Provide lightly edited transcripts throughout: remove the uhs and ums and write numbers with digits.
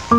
Cái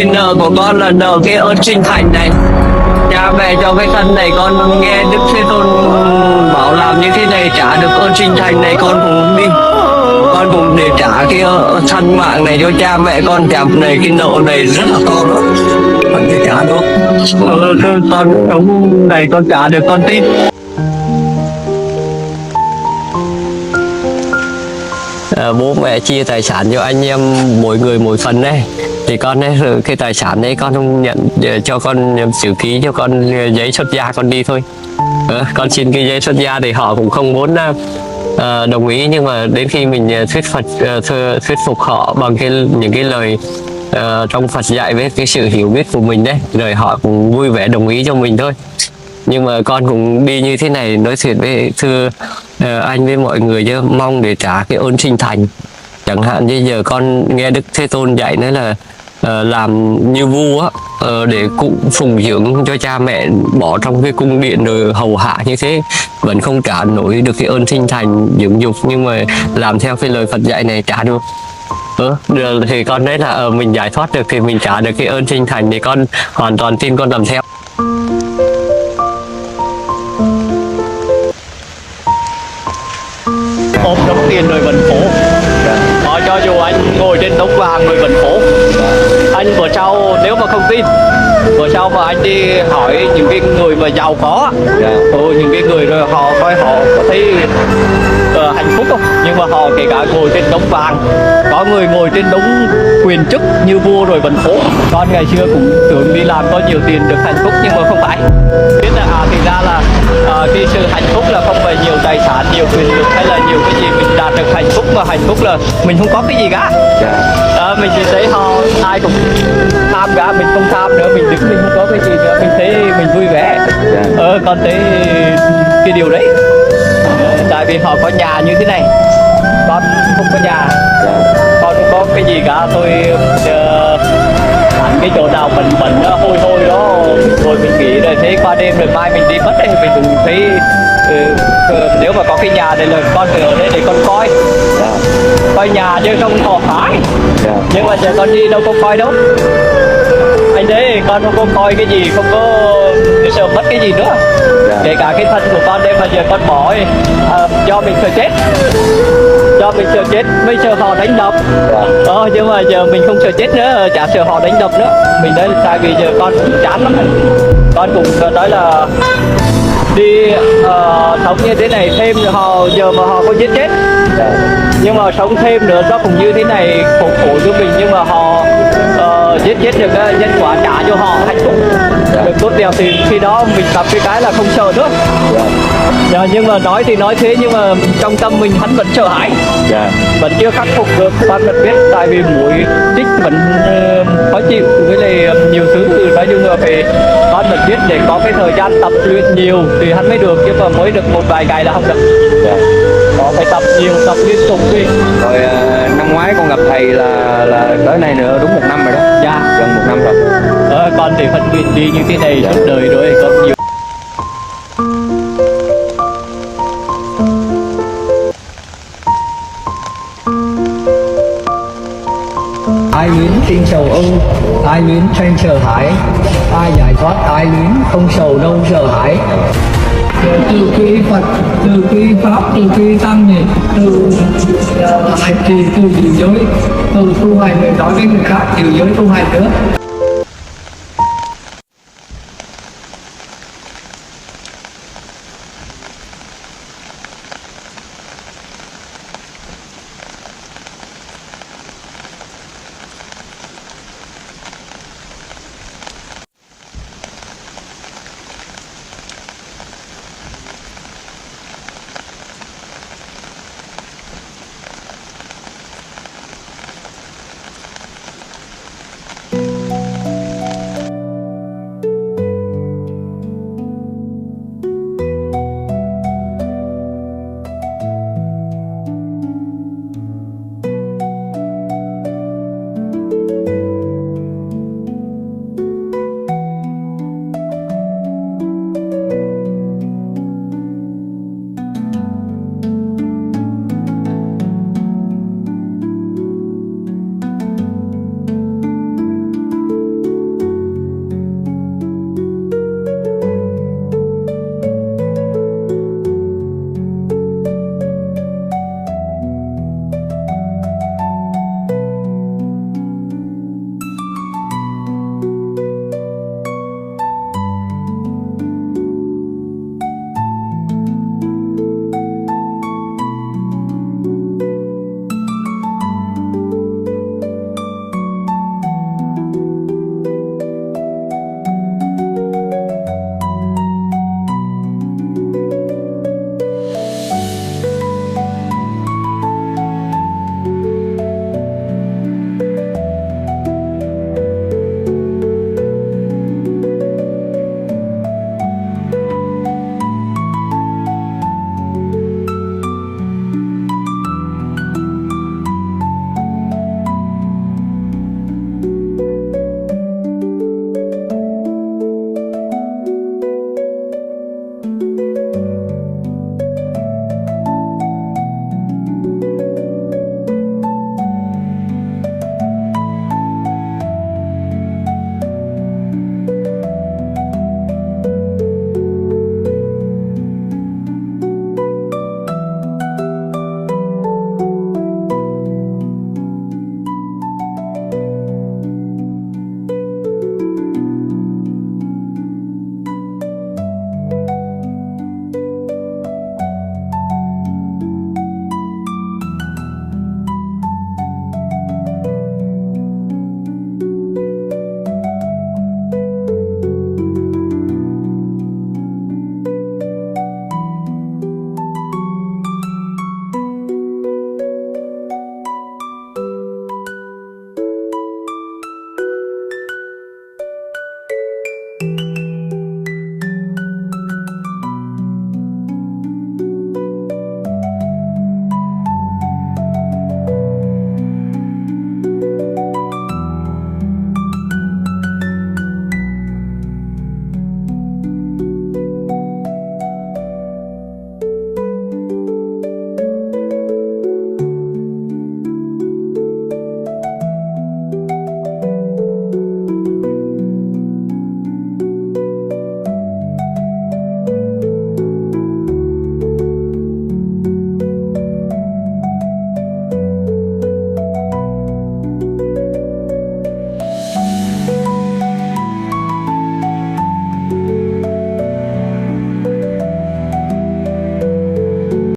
nợ của con là nợ cái ơn sinh thành này. Cha mẹ cho cái thân này, con nghe Đức Thế Tôn bảo làm như thế này trả được ơn sinh thành này, con cũng đi, con cũng để trả cái thân mạng này cho cha mẹ con. Chạm này cái nợ này rất là to đó, con phải trả đó. Con ông này con trả được, con tin. Bố mẹ chia tài sản cho anh em mỗi người mỗi phần đấy, thì con ấy, cái tài sản đấy con không nhận, cho con chữ ký cho con giấy xuất gia con đi thôi. Con xin cái giấy xuất gia thì họ cũng không muốn đồng ý, nhưng mà đến khi mình thuyết phục họ bằng những cái lời trong Phật dạy với cái sự hiểu biết của mình đấy, rồi họ cũng vui vẻ đồng ý cho mình thôi. Nhưng mà con cũng đi như thế này, nói chuyện với thưa anh với mọi người chứ, mong để trả cái ơn sinh thành. Chẳng hạn như giờ con nghe Đức Thế Tôn dạy nói là làm như vua á, để cũng phụng dưỡng cho cha mẹ, bỏ trong cái cung điện rồi hầu hạ như thế, vẫn không trả nổi được cái ơn sinh thành dưỡng dục, nhưng mà làm theo cái lời Phật dạy này trả được. Thì con thấy là mình giải thoát được thì mình trả được cái ơn sinh thành, thì con hoàn toàn tin, con làm theo. Ôm đống tiền rồi vẫn khổ. Cho dù anh ngồi trên đống vàng rồi vẫn khổ. Anh bữa sau nếu mà không tin, bữa sau mà anh đi hỏi những cái người mà giàu có, những cái người rồi họ coi họ có thấy hạnh phúc không, nhưng mà họ kể cả ngồi trên đống vàng, có người ngồi trên đống quyền chức như vua rồi vẫn khổ. Con ngày xưa cũng tưởng đi làm có nhiều tiền được hạnh phúc, nhưng mà không phải. Biết là thì ra là cái sự hạnh phúc là không phải nhiều tài sản, nhiều quyền lực hay là nhiều cái gì mình đạt được hạnh phúc, mà hạnh phúc là mình không có cái gì cả. Mình chỉ thấy họ ai cũng tham cả, mình không tham nữa, mình đứng mình không có cái gì nữa, mình thấy mình vui vẻ. Con thấy cái điều đấy. Tại vì họ có nhà như thế này, con không có nhà, con không có cái gì cả. Tôi hẳn cái chỗ nào mình nó hôi hôi đó, rồi mình nghĩ rồi thấy qua đêm rồi mai mình đi mất thì mình cũng thấy nếu mà có cái nhà này là con phải ở đây để con coi nhà chứ không họ phải. Nhưng mà giờ con đi đâu có coi đâu, anh đấy con không có coi cái gì, không có sợ mất cái gì nữa. Kể cả cái thân của con đây mà giờ con bỏ do mình sợ chết, mới sợ họ đánh đập. Nhưng mà giờ mình không sợ chết nữa, chả sợ họ đánh đập nữa. Mình đấy, tại vì giờ con cũng chán lắm. Con cũng nói là đi sống như thế này thêm, họ giờ mà họ có giết chết, nhưng mà sống thêm nữa nó cũng như thế này, khổ cho mình. Nhưng mà họ giết chết được nhân quả trả cho họ hạnh phúc được tốt đẹp, thì khi đó mình gặp cái là không sợ nữa. Nhưng mà nói thì nói thế, nhưng mà trong tâm mình hắn vẫn sợ hãi, vẫn chưa khắc phục được. Con vẫn biết, tại vì mũi chích vẫn khó chịu với lại nhiều thứ, nói chung là phải con vẫn biết để có cái thời gian tập luyện nhiều thì hắn mới được, nhưng mà mới được một vài ngày là không được. Có phải tập nhiều, tập liên tục đi. Rồi năm ngoái con gặp thầy là tới nay nữa đúng 1 năm rồi đó. Gần 1 năm rồi. Con thì phân nguyện đi như thế này suốt đời rồi, con nhiều. Ai luyến sinh sầu ưu, ai luyến sanh sợ hãi, ai giải thoát ai luyến không sầu đâu sợ hãi. từ khi Phật, từ khi Pháp, từ khi Tăng này, từ hành trì, từ giữ giới, từ tu hành để nói với người khác giữ giới tu hành nữa.